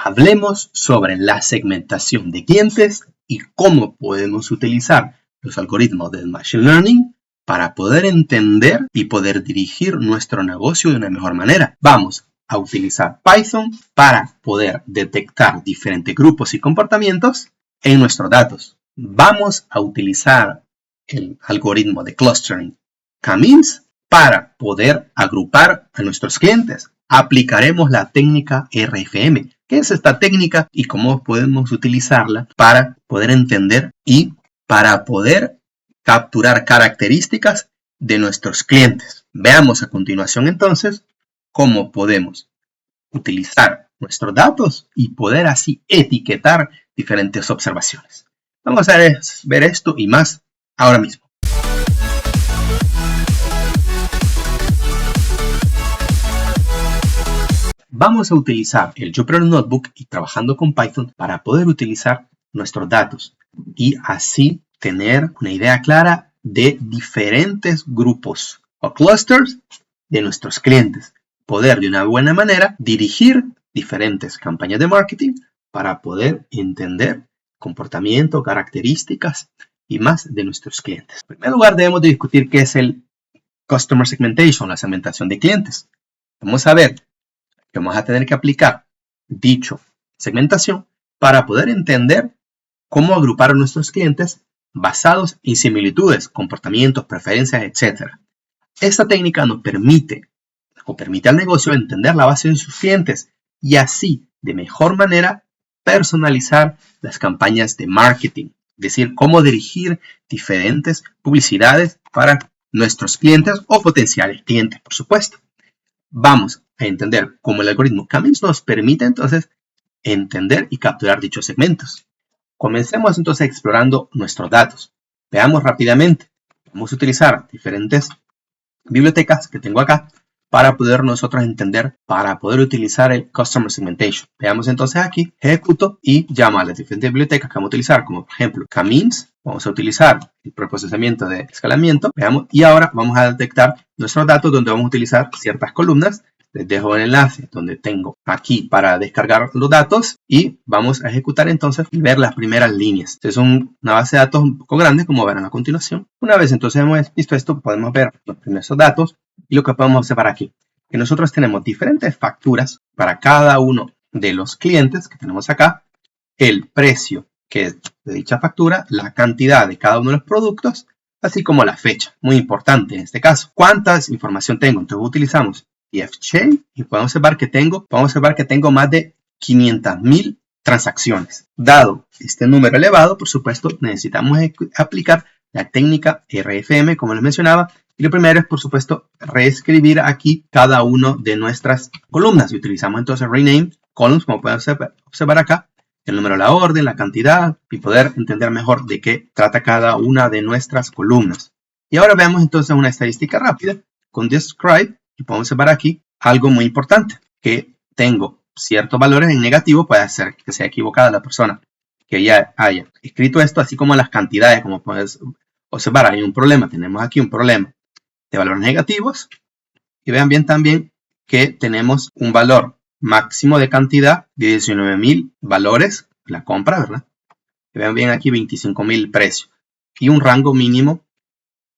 hablemos sobre la segmentación de clientes y cómo podemos utilizar los algoritmos del Machine Learning para poder entender y poder dirigir nuestro negocio de una mejor manera. Vamos a utilizar Python para poder detectar diferentes grupos y comportamientos en nuestros datos. Vamos a utilizar el algoritmo de clustering K-means para poder agrupar a nuestros clientes. Aplicaremos la técnica RFM. ¿Qué es esta técnica y cómo podemos utilizarla para poder entender y para poder capturar características de nuestros clientes? Veamos a continuación entonces cómo podemos utilizar nuestros datos y poder así etiquetar diferentes observaciones. Vamos a ver esto y más ahora mismo. Vamos a utilizar el Jupyter Notebook y trabajando con Python para poder utilizar nuestros datos y así tener una idea clara de diferentes grupos o clusters de nuestros clientes. Poder de una buena manera dirigir diferentes campañas de marketing para poder entender comportamiento, características y más de nuestros clientes. En primer lugar, debemos de discutir qué es el Customer Segmentation, la segmentación de clientes. Vamos a ver que vamos a tener que aplicar dicho segmentación para poder entender cómo agrupar a nuestros clientes basados en similitudes, comportamientos, preferencias, etc. Esta técnica nos permite al negocio entender la base de sus clientes y así, de mejor manera, personalizar las campañas de marketing. Es decir, cómo dirigir diferentes publicidades para nuestros clientes o potenciales clientes, por supuesto. Vamos a entender cómo el algoritmo K-means nos permite entonces entender y capturar dichos segmentos. Comencemos entonces explorando nuestros datos. Veamos rápidamente. Vamos a utilizar diferentes bibliotecas que tengo acá para poder nosotros entender, para poder utilizar el Customer Segmentation. Veamos entonces aquí, ejecuto y llamo a las diferentes bibliotecas que vamos a utilizar, como por ejemplo K-means. Vamos a utilizar el preprocesamiento de escalamiento. Veamos, y ahora vamos a detectar nuestros datos donde vamos a utilizar ciertas columnas. Les dejo el enlace donde tengo aquí para descargar los datos y vamos a ejecutar entonces y ver las primeras líneas. Esta es una base de datos un poco grande, como verán a continuación. Una vez entonces hemos visto esto, podemos ver los primeros datos y lo que podemos observar aquí, que nosotros tenemos diferentes facturas para cada uno de los clientes que tenemos acá, el precio que es de dicha factura, la cantidad de cada uno de los productos, así como la fecha, muy importante en este caso. ¿Cuántas información tengo? Entonces utilizamos TFChain y podemos observar que tengo más de 500,000 transacciones. Dado este número elevado, por supuesto, necesitamos aplicar la técnica RFM, como les mencionaba. Y lo primero es, por supuesto, reescribir aquí cada uno de nuestras columnas. Y utilizamos entonces rename columns, como pueden observar acá, el número de la orden, la cantidad, y poder entender mejor de qué trata cada una de nuestras columnas. Y ahora veamos entonces una estadística rápida con describe. Y podemos observar aquí algo muy importante, que tengo ciertos valores en negativo, puede ser que sea equivocada la persona que ya haya escrito esto, así como las cantidades, como puedes observar, hay un problema, tenemos aquí un problema de valores negativos, y vean bien también que tenemos un valor máximo de cantidad de 19,000 valores, la compra, ¿verdad? Y vean bien aquí 25,000 precios, y un rango mínimo,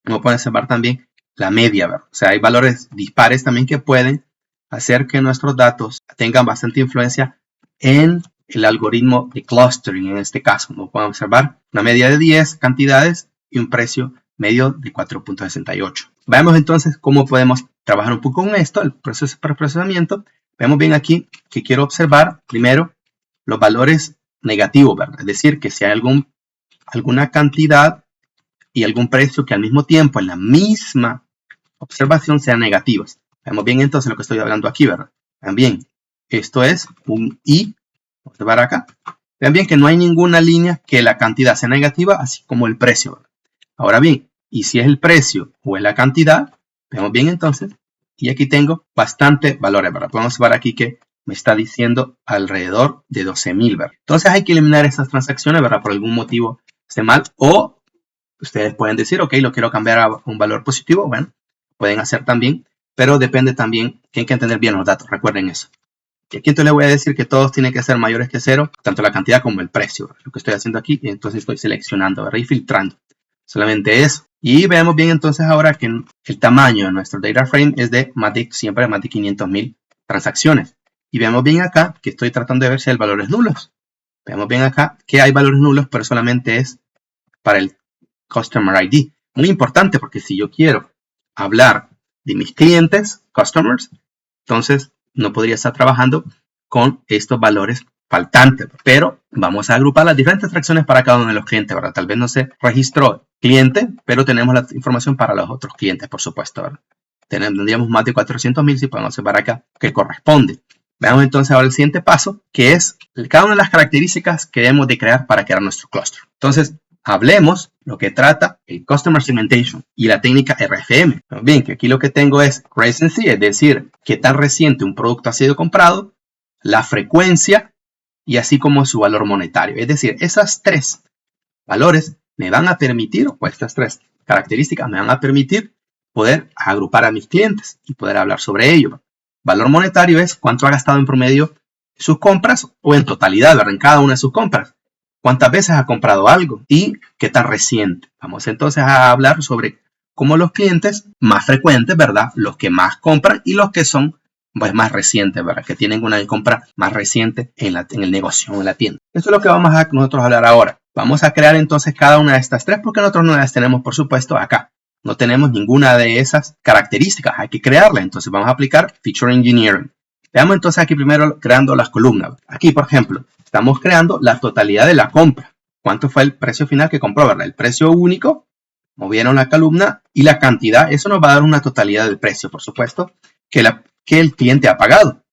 como pueden observar también, la media, ¿verdad? O sea, hay valores dispares también que pueden hacer que nuestros datos tengan bastante influencia en el algoritmo de clustering, en este caso. Como pueden observar, una media de 10 cantidades y un precio medio de 4.68. Veamos entonces cómo podemos trabajar un poco con esto, el proceso de procesamiento. Vemos bien aquí que quiero observar primero los valores negativos, ¿verdad? Es decir, que si hay alguna cantidad y algún precio que al mismo tiempo en la misma observación sean negativas. Vemos bien entonces lo que estoy hablando aquí, ¿verdad? Vean bien, esto es un I. Vamos a ver acá. Vean bien que no hay ninguna línea que la cantidad sea negativa, así como el precio, ¿verdad? Ahora bien, y si es el precio o es la cantidad, vemos bien entonces, y aquí tengo bastante valores, ¿verdad? Podemos ver aquí que me está diciendo alrededor de 12,000, ¿verdad? Entonces hay que eliminar esas transacciones, ¿verdad? Por algún motivo esté mal, o ustedes pueden decir, ok, lo quiero cambiar a un valor positivo. Bueno, pueden hacer también, pero depende también, tienen que entender bien los datos, recuerden eso. Y aquí entonces le voy a decir que todos tienen que ser mayores que 0, tanto la cantidad como el precio, ¿verdad? Lo que estoy haciendo aquí, y entonces estoy seleccionando, ¿verdad? Y filtrando. Solamente eso. Y vemos bien entonces ahora que el tamaño de nuestro data frame es de siempre más de 500.000 transacciones. Y vemos bien acá que estoy tratando de ver si hay valores nulos. Vemos bien acá que hay valores nulos, pero solamente es para el Customer ID. Muy importante porque si yo quiero hablar de mis clientes, customers, entonces no podría estar trabajando con estos valores faltantes. Pero vamos a agrupar las diferentes transacciones para cada uno de los clientes, ¿verdad? Tal vez no se registró cliente, pero tenemos la información para los otros clientes, por supuesto, ¿verdad? Tendríamos más de 400.000 si podemos observar acá que corresponde. Veamos entonces ahora el siguiente paso, que es cada una de las características que debemos de crear para crear nuestro cluster. Entonces, hablemos lo que trata el Customer Segmentation y la técnica RFM. Bien, que aquí lo que tengo es recency, es decir, qué tan reciente un producto ha sido comprado, la frecuencia y así como su valor monetario. Es decir, esas tres valores me van a permitir, o estas tres características me van a permitir poder agrupar a mis clientes y poder hablar sobre ello. Valor monetario es cuánto ha gastado en promedio en sus compras o en totalidad, ¿verdad? En cada una de sus compras. ¿Cuántas veces ha comprado algo? ¿Y qué tan reciente? Vamos entonces a hablar sobre cómo los clientes más frecuentes, ¿verdad? Los que más compran y los que son pues, más recientes, ¿verdad? Que tienen una compra más reciente en el negocio, en la tienda. Eso es lo que vamos a nosotros hablar ahora. Vamos a crear entonces cada una de estas tres porque nosotros no las tenemos, por supuesto, acá. No tenemos ninguna de esas características. Hay que crearla. Entonces vamos a aplicar Feature Engineering. Veamos entonces aquí primero creando las columnas. Aquí, por ejemplo, estamos creando la totalidad de la compra. ¿Cuánto fue el precio final que compró, verdad? El precio único. Movieron la columna y la cantidad. Eso nos va a dar una totalidad del precio, por supuesto, que el cliente ha pagado.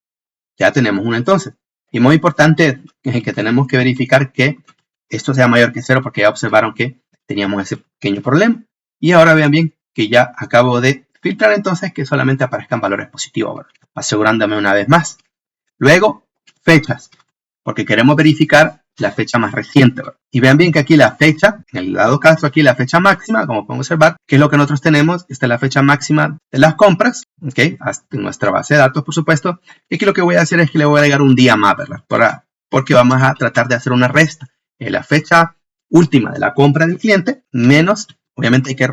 Ya tenemos una entonces. Y muy importante que tenemos que verificar que esto sea mayor que 0 porque ya observaron que teníamos ese pequeño problema. Y ahora vean bien que ya acabo de filtrar entonces que solamente aparezcan valores positivos, ¿verdad? Asegurándome una vez más. Luego, fechas, porque queremos verificar la fecha más reciente, ¿verdad? Y vean bien que aquí la fecha, en el lado caso aquí la fecha máxima, como podemos observar, que es lo que nosotros tenemos, esta es la fecha máxima de las compras, ¿ok? Hasta en nuestra base de datos, por supuesto. Y aquí lo que voy a hacer es que le voy a agregar un día más, ¿verdad? Porque vamos a tratar de hacer una resta. La fecha última de la compra del cliente menos, obviamente hay que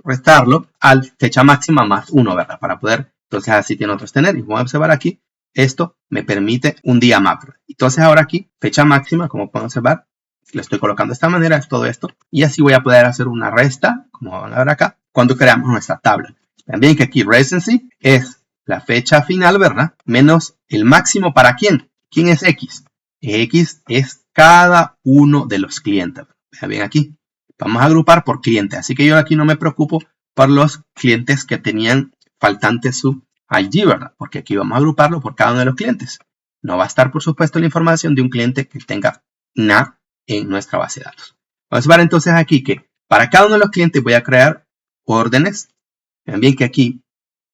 restarlo a la fecha máxima más 1, ¿verdad? Para poder, entonces así tiene otros tener. Y vamos a observar aquí, esto me permite un día más, ¿verdad? Entonces ahora aquí, fecha máxima, como pueden observar, le estoy colocando de esta manera, es todo esto. Y así voy a poder hacer una resta, como van a ver acá, cuando creamos nuestra tabla. También que aquí recency es la fecha final, ¿verdad? Menos el máximo para quién. ¿Quién es X? X es cada uno de los clientes. Vean bien aquí. Vamos a agrupar por cliente. Así que yo aquí no me preocupo por los clientes que tenían faltante su ID, ¿verdad? Porque aquí vamos a agruparlo por cada uno de los clientes. No va a estar, por supuesto, la información de un cliente que tenga nada en nuestra base de datos. Vamos a ver entonces aquí que para cada uno de los clientes voy a crear órdenes. Vean bien que aquí,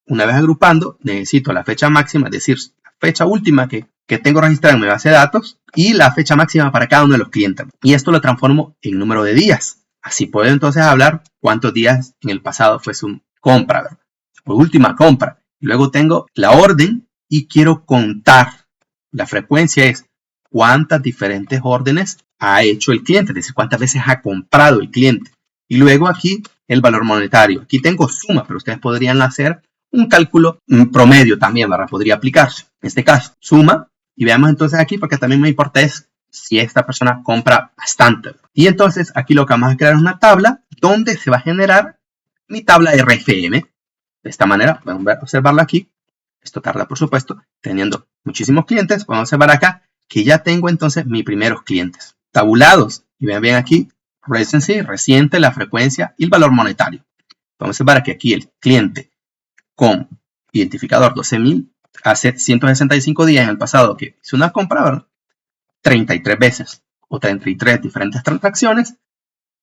una vez agrupando, necesito la fecha máxima, es decir, la fecha última que tengo registrada en mi base de datos y la fecha máxima para cada uno de los clientes. Y esto lo transformo en número de días. Así puedo entonces hablar cuántos días en el pasado fue su compra, ¿verdad? O última compra. Luego tengo la orden y quiero contar. La frecuencia es cuántas diferentes órdenes ha hecho el cliente, es decir, cuántas veces ha comprado el cliente. Y luego aquí el valor monetario. Aquí tengo suma, pero ustedes podrían hacer un cálculo promedio también, ¿verdad? Podría aplicarse. En este caso, suma. Y veamos entonces aquí, porque también me importa es si esta persona compra bastante. Y entonces aquí lo que vamos a crear es una tabla donde se va a generar mi tabla de RFM. De esta manera, podemos observarlo aquí. Esto tarda, por supuesto, teniendo muchísimos clientes. Podemos observar acá que ya tengo entonces mis primeros clientes tabulados. Y vean bien aquí, recency, reciente, la frecuencia y el valor monetario. Vamos a observar que aquí el cliente con identificador 12.000 hace 165 días en el pasado que hizo una compra, ¿verdad? 33 veces o 33 diferentes transacciones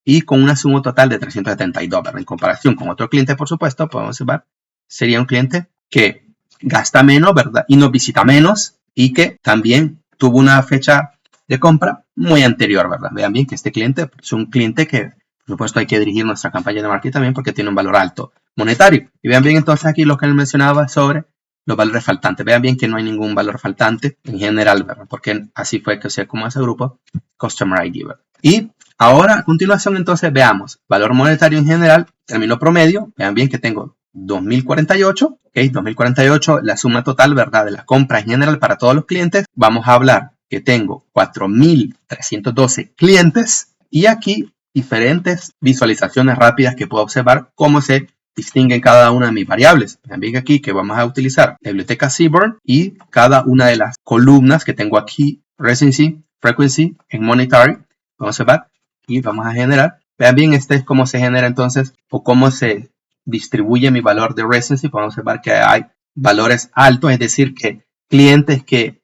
y con una suma total de 372, ¿verdad? En comparación con otro cliente, por supuesto, podemos observar, sería un cliente que gasta menos, ¿verdad? Y nos visita menos y que también tuvo una fecha de compra muy anterior, ¿verdad? Vean bien que este cliente es un cliente que, por supuesto, hay que dirigir nuestra campaña de marketing también porque tiene un valor alto monetario. Y vean bien entonces aquí lo que él mencionaba sobre los valores faltantes. Vean bien que no hay ningún valor faltante en general, ¿verdad? Porque así fue que se como ese grupo Customer ID, ¿verdad? Y ahora, a continuación, entonces, veamos valor monetario en general, término promedio. Vean bien que tengo 2048, ¿ok? 2048, la suma total, ¿verdad? De la compra en general para todos los clientes. Vamos a hablar que tengo 4.312 clientes y aquí diferentes visualizaciones rápidas que puedo observar cómo se distinguen cada una de mis variables. También aquí que vamos a utilizar la biblioteca Seaborn y cada una de las columnas que tengo aquí, Recency, Frequency, en Monetary, vamos a observar y vamos a generar. Vean bien, este es cómo se genera entonces o cómo se distribuye mi valor de Recency. Podemos observar que hay valores altos, es decir, que clientes que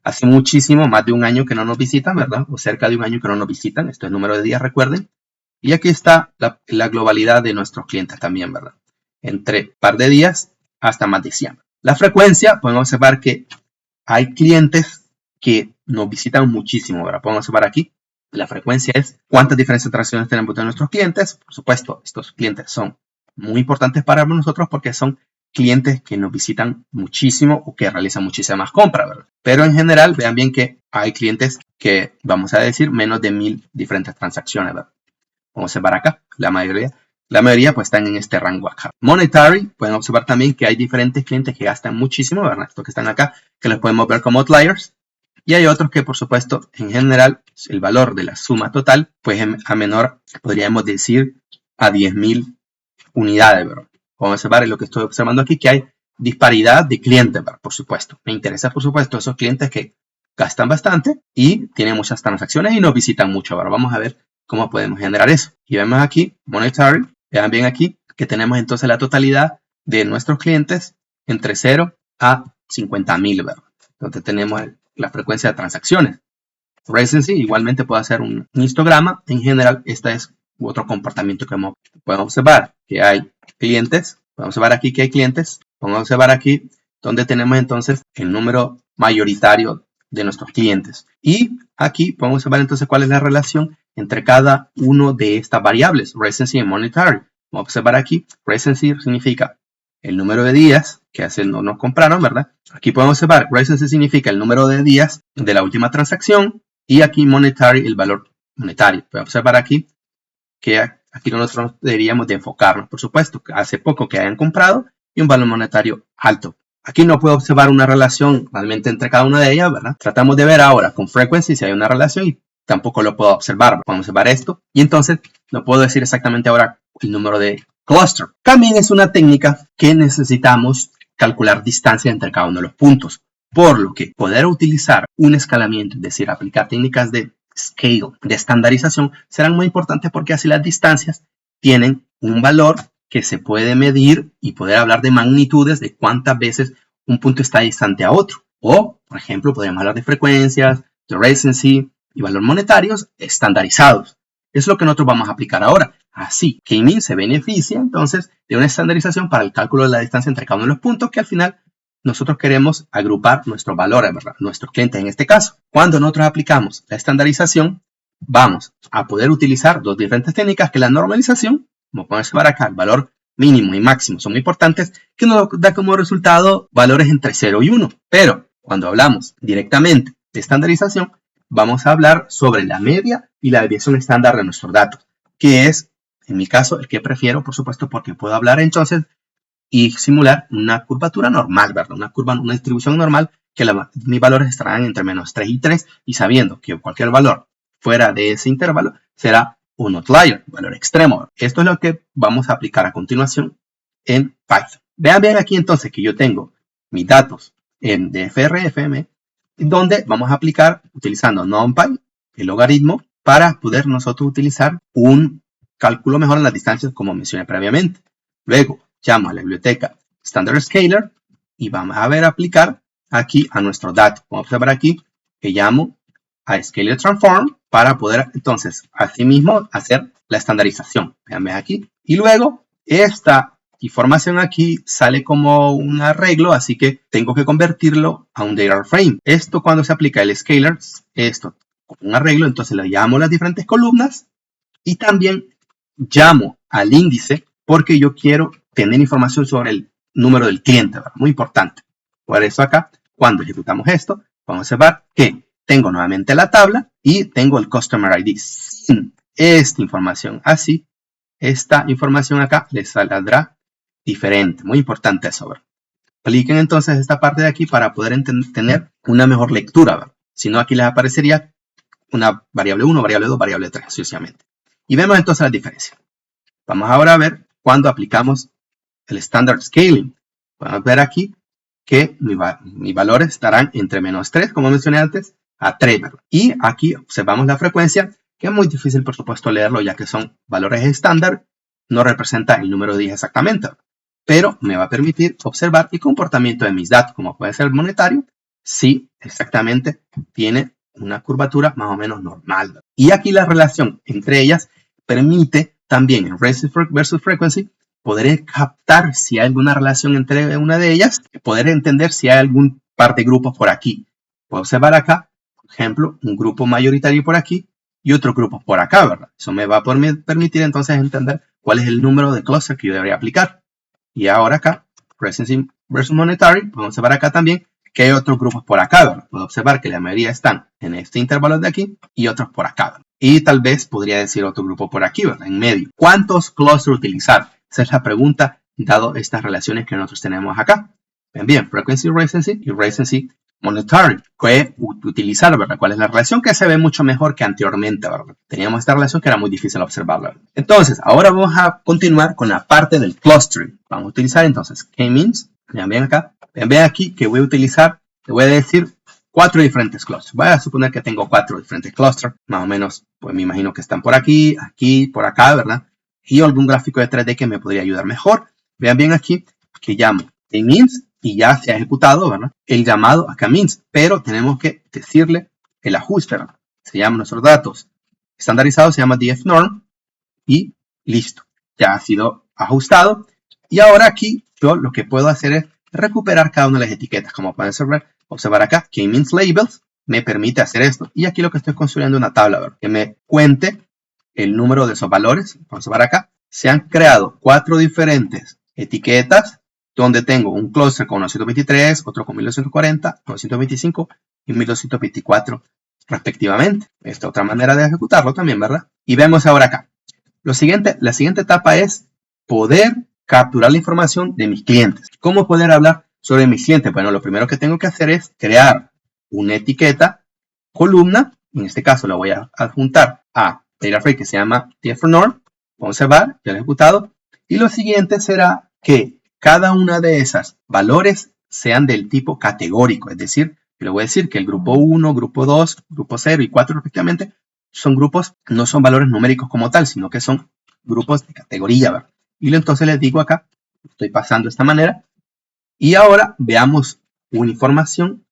hace muchísimo, más de un año que no nos visitan, ¿verdad? O cerca de un año que no nos visitan. Esto es el número de días, recuerden. Y aquí está la globalidad de nuestros clientes también, ¿verdad? Entre par de días hasta más de 100. La frecuencia, podemos observar que hay clientes que nos visitan muchísimo, ¿verdad? Podemos observar aquí. La frecuencia es cuántas diferentes transacciones tenemos de nuestros clientes. Por supuesto, estos clientes son muy importantes para nosotros porque son clientes que nos visitan muchísimo o que realizan muchísimas compras, ¿verdad? Pero en general, vean bien que hay clientes que, vamos a decir, menos de 1000 diferentes transacciones, ¿verdad? Vamos a observar acá, la mayoría pues están en este rango acá. Monetary, pueden observar también que hay diferentes clientes que gastan muchísimo, ¿verdad? Estos que están acá, que los podemos ver como outliers. Y hay otros que, por supuesto, en general, el valor de la suma total, pues a menor, podríamos decir, a 10.000 unidades, ¿verdad? Vamos a observar en lo que estoy observando aquí, que hay disparidad de clientes, ¿verdad? Por supuesto. Me interesa, por supuesto, esos clientes que gastan bastante y tienen muchas transacciones y nos visitan mucho. Ahora vamos a ver cómo podemos generar eso. Y vemos aquí, Monetary, vean bien aquí, que tenemos entonces la totalidad de nuestros clientes entre 0 a 50.000, ¿verdad? Entonces tenemos la frecuencia de transacciones. Recency igualmente puede hacer un histograma. En general, este es otro comportamiento que podemos observar, que hay clientes. Podemos observar aquí que hay clientes. Podemos observar aquí donde tenemos entonces el número mayoritario de nuestros clientes. Y aquí podemos observar entonces cuál es la relación entre cada uno de estas variables, Recency y Monetary. Vamos a observar aquí, Recency significa el número de días que no nos compraron, ¿verdad? Aquí podemos observar, Recency significa el número de días de la última transacción y aquí Monetary, el valor monetario. Podemos observar aquí que aquí nosotros deberíamos de enfocarnos, por supuesto, que hace poco que hayan comprado y un valor monetario alto. Aquí no puedo observar una relación realmente entre cada una de ellas, ¿verdad? Tratamos de ver ahora con Frequency si hay una relación y tampoco lo puedo observar. Podemos observar esto y entonces no puedo decir exactamente ahora el número de cluster. También es una técnica que necesitamos calcular distancia entre cada uno de los puntos, por lo que poder utilizar un escalamiento, es decir, aplicar técnicas de scale, de estandarización, serán muy importantes porque así las distancias tienen un valor que se puede medir y poder hablar de magnitudes de cuántas veces un punto está distante a otro. O, por ejemplo, podríamos hablar de frecuencias, de recency y valores monetarios estandarizados. Es lo que nosotros vamos a aplicar ahora. Así, K-mean se beneficia entonces de una estandarización para el cálculo de la distancia entre cada uno de los puntos que al final nosotros queremos agrupar nuestros valores, ¿verdad? Nuestros clientes en este caso. Cuando nosotros aplicamos la estandarización, vamos a poder utilizar dos diferentes técnicas que la normalización, como podemos ver acá, el valor mínimo y máximo son muy importantes, que nos da como resultado valores entre 0 y 1. Pero cuando hablamos directamente de estandarización, vamos a hablar sobre la media y la desviación estándar de nuestros datos, que es, en mi caso, el que prefiero, por supuesto, porque puedo hablar entonces y simular una curvatura normal, ¿verdad? Una distribución normal que mis valores estarán entre menos 3 y 3 y sabiendo que cualquier valor fuera de ese intervalo será un outlier, valor extremo. Esto es lo que vamos a aplicar a continuación en Python. Vean bien aquí entonces que yo tengo mis datos en DFRFM, donde vamos a aplicar utilizando NumPy, el logaritmo, para poder nosotros utilizar un cálculo mejor en las distancias como mencioné previamente. Luego llamo a la biblioteca Standard Scaler y vamos a ver aplicar aquí a nuestro dato. Vamos a observar aquí que llamo a Scalar Transform para poder entonces asimismo hacer la estandarización. Vean aquí. Y luego esta información aquí sale como un arreglo, así que tengo que convertirlo a un data frame. Esto cuando se aplica el scalar, esto como un arreglo, entonces le llamo las diferentes columnas y también llamo al índice porque yo quiero tener información sobre número del cliente, ¿verdad? Muy importante. Por eso acá, cuando ejecutamos esto, vamos a observar que tengo nuevamente la tabla y tengo el Customer ID sin esta información. Así, esta información acá les saldrá diferente. Muy importante eso, ¿verdad? Apliquen entonces esta parte de aquí para poder tener una mejor lectura, ¿verdad? Si no, aquí les aparecería una variable 1, variable 2, variable 3, sucesivamente. Y vemos entonces la diferencia. Vamos ahora a ver cuando aplicamos el Standard Scaling. Podemos ver aquí que mis valores estarán entre menos 3, como mencioné antes, a 3, ¿verdad? Y aquí observamos la frecuencia, que es muy difícil, por supuesto, leerlo, ya que son valores estándar, no representa el número de días exactamente, ¿verdad? Pero me va a permitir observar el comportamiento de mis datos, como puede ser el monetario, si exactamente tiene una curvatura más o menos normal, ¿verdad? Y aquí la relación entre ellas permite también en Rate versus Frequency poder captar si hay alguna relación entre una de ellas, poder entender si hay algún par de grupos por aquí. Puedo observar acá, por ejemplo, un grupo mayoritario por aquí y otro grupo por acá, ¿verdad? Eso me va a permitir entonces entender cuál es el número de cluster que yo debería aplicar. Y ahora acá, Frequency versus Monetary, podemos observar acá también que hay otros grupos por acá, ¿verdad? Puedo observar que la mayoría están en este intervalo de aquí y otros por acá, ¿verdad? Y tal vez podría decir otro grupo por aquí, ¿verdad? En medio. ¿Cuántos clusters utilizar? Esa es la pregunta, dado estas relaciones que nosotros tenemos acá. Bien, Frequency Recency y Recency Monetary. ¿Qué utilizar, verdad? ¿Cuál es la relación? Que se ve mucho mejor que anteriormente, ¿verdad? Teníamos esta relación que era muy difícil observarla. Entonces, ahora vamos a continuar con la parte del clustering. Vamos a utilizar entonces K-means. Vean acá. Vean aquí que voy a utilizar, le voy a decir 4 diferentes clusters. Voy a suponer que tengo 4 diferentes clusters. Más o menos, pues me imagino que están por aquí, aquí, por acá, ¿verdad? Y algún gráfico de 3D que me podría ayudar mejor. Vean bien aquí que llamo K-means y ya se ha ejecutado, ¿verdad? El llamado a K-means, pero tenemos que decirle el ajuste, ¿verdad? Se llaman nuestros datos estandarizados, se llama dfnorm y listo. Ya ha sido ajustado. Y ahora aquí yo lo que puedo hacer es recuperar cada una de las etiquetas. Como pueden observar acá, K-means labels me permite hacer esto. Y aquí lo que estoy construyendo es una tabla, ¿verdad? Que me cuente el número de esos valores. Vamos a ver acá. Se han creado 4 diferentes etiquetas donde tengo un cluster con 923, otro con 1240, 925 y 1224 respectivamente. Esta otra manera de ejecutarlo también, ¿verdad? Y vemos ahora acá. La siguiente etapa es poder capturar la información de mis clientes. ¿Cómo poder hablar sobre mis clientes? Bueno, lo primero que tengo que hacer es crear una etiqueta columna. En este caso la voy a adjuntar a data frame que se llama dfnorm. Vamos a observar, ya lo he ejecutado. Y lo siguiente será que cada una de esas valores sean del tipo categórico. Es decir, le voy a decir que el grupo 1, grupo 2, grupo 0 y 4 respectivamente son grupos, no son valores numéricos como tal, sino que son grupos de categoría, ¿verdad? Y entonces les digo acá, estoy pasando de esta manera. Y ahora veamos una información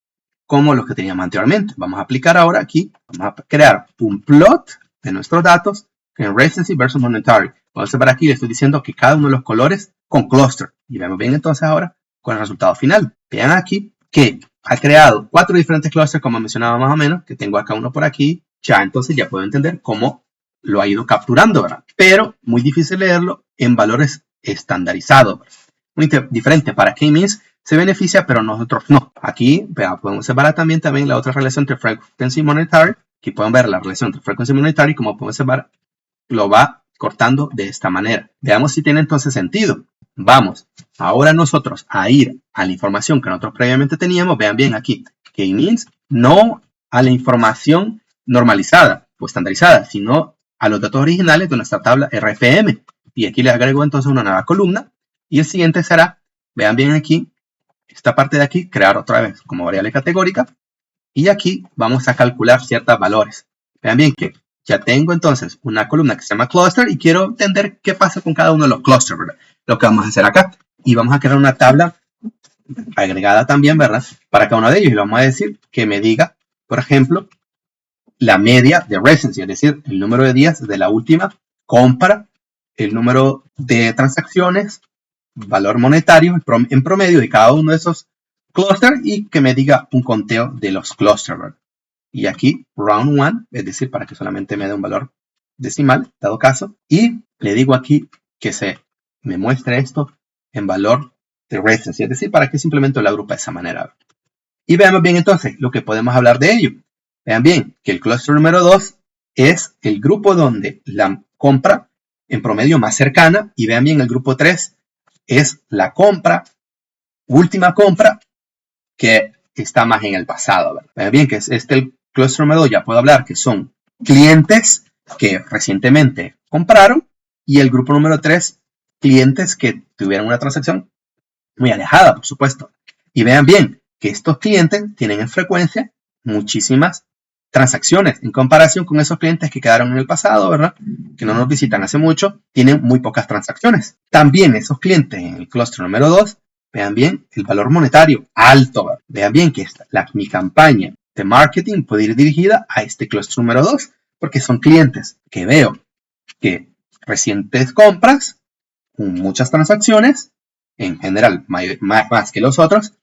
como los que teníamos anteriormente. Vamos a aplicar ahora aquí, vamos a crear un plot de nuestros datos en Recency versus Monetary. Vamos a observar aquí, le estoy diciendo que cada uno de los colores con cluster. Y vemos bien entonces ahora con el resultado final. Vean aquí que ha creado 4 diferentes clusters, como mencionaba más o menos, que tengo acá uno por aquí. Ya entonces ya puedo entender cómo lo ha ido capturando, ¿verdad? Pero muy difícil leerlo en valores estandarizados, ¿verdad? Muy diferente. Para K-means se beneficia, pero nosotros no. Aquí podemos separar también la otra relación entre Frequency y Monetary. Aquí pueden ver la relación entre Frequency y Monetary. Como podemos separar, lo va cortando de esta manera. Veamos si tiene entonces sentido. Vamos ahora nosotros a ir a la información que nosotros previamente teníamos. Vean bien aquí. K-means no a la información normalizada o estandarizada, sino a los datos originales de nuestra tabla RFM. Y aquí le agrego entonces una nueva columna. Y el siguiente será, vean bien aquí, esta parte de aquí, crear otra vez como variable categórica. Y aquí vamos a calcular ciertos valores. Vean bien que ya tengo entonces una columna que se llama cluster y quiero entender qué pasa con cada uno de los clusters, ¿verdad? Lo que vamos a hacer acá. Y vamos a crear una tabla agregada también, ¿verdad? Para cada uno de ellos. Y le vamos a decir que me diga, por ejemplo, la media de recency, es decir, el número de días de la última compra, el número de transacciones, valor monetario en promedio de cada uno de esos clusters y que me diga un conteo de los clusters, ¿verdad? Y aquí, round 1, es decir, para que solamente me dé un valor decimal, dado caso. Y le digo aquí que se me muestre esto en valor de recency, es decir, para que simplemente lo agrupe de esa manera. Y veamos bien entonces lo que podemos hablar de ello. Vean bien que el clúster número 2 es el grupo donde la compra en promedio más cercana, y vean bien el grupo 3 es la última compra que está más en el pasado. ¿Verdad? Vean bien que es el clúster número 2, ya puedo hablar que son clientes que recientemente compraron, y el grupo número 3, clientes que tuvieron una transacción muy alejada, por supuesto. Y vean bien que estos clientes tienen en frecuencia muchísimas transacciones en comparación con esos clientes que quedaron en el pasado, ¿verdad? Que no nos visitan hace mucho, tienen muy pocas transacciones. También esos clientes en el clúster número 2, vean bien el valor monetario alto, ¿verdad? Vean bien que mi campaña de marketing puede ir dirigida a este clúster número 2, porque son clientes que veo que recientes compras, con muchas transacciones, en general más que los otros,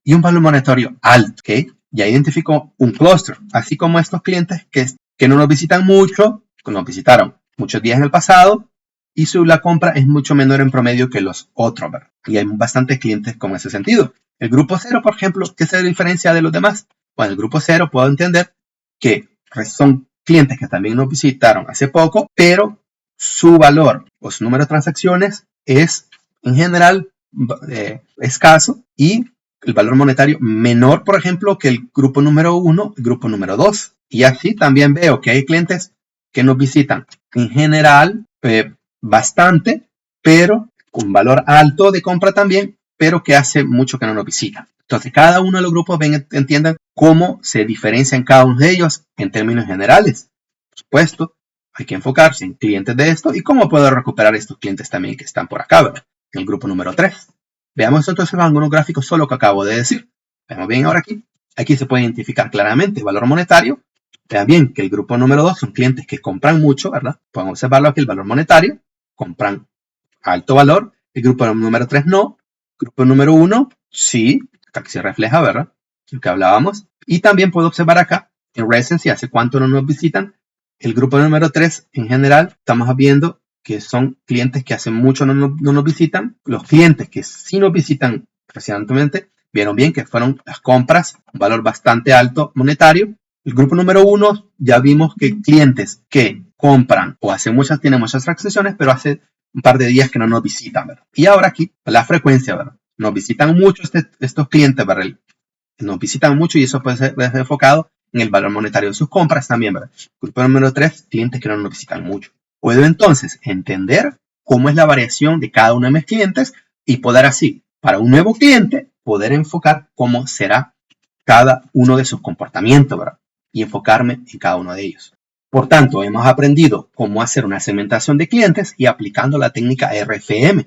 y un valor monetario alto, ¿ok? Ya identifico un clúster, así como estos clientes que no nos visitan mucho, que nos visitaron muchos días en el pasado, y la compra es mucho menor en promedio que los otros, ¿verdad? Y hay bastantes clientes con ese sentido. El grupo 0, por ejemplo, ¿qué se diferencia de los demás? Bueno, el grupo 0 puedo entender que son clientes que también nos visitaron hace poco, pero su valor o su número de transacciones es en general escaso, y el valor monetario menor, por ejemplo, que el grupo número 1, el grupo número 2. Y así también veo que hay clientes que nos visitan en general bastante, pero con valor alto de compra también, pero que hace mucho que no nos visitan. Entonces, cada uno de los grupos entiendan cómo se diferencian cada uno de ellos en términos generales. Por supuesto, hay que enfocarse en clientes de esto y cómo puedo recuperar estos clientes también que están por acá, ¿verdad? En el grupo número 3. Veamos entonces algunos gráficos solo que acabo de decir. Veamos bien ahora aquí. Aquí se puede identificar claramente el valor monetario. Vean bien que el grupo número 2 son clientes que compran mucho, ¿verdad? Podemos observarlo aquí, el valor monetario. Compran alto valor. El grupo número 3 no. Grupo número 1, sí. Aquí se refleja, ¿verdad? Lo que hablábamos. Y también puedo observar acá en recency hace cuánto no nos visitan. El grupo número 3 en general estamos viendo que son clientes que hace mucho no nos visitan. Los clientes que sí nos visitan recientemente, vieron bien que fueron las compras, un valor bastante alto monetario. El grupo número 1, ya vimos que clientes que compran o tienen muchas transacciones, pero hace un par de días que no nos visitan, ¿verdad? Y ahora aquí, la frecuencia, ¿verdad? Nos visitan mucho estos clientes, ¿verdad? Nos visitan mucho, y eso puede ser enfocado en el valor monetario de sus compras también, ¿verdad? Grupo número 3, clientes que no nos visitan mucho. Puedo entonces entender cómo es la variación de cada uno de mis clientes y poder así, para un nuevo cliente, poder enfocar cómo será cada uno de sus comportamientos, ¿verdad? Y enfocarme en cada uno de ellos. Por tanto, hemos aprendido cómo hacer una segmentación de clientes y aplicando la técnica RFM.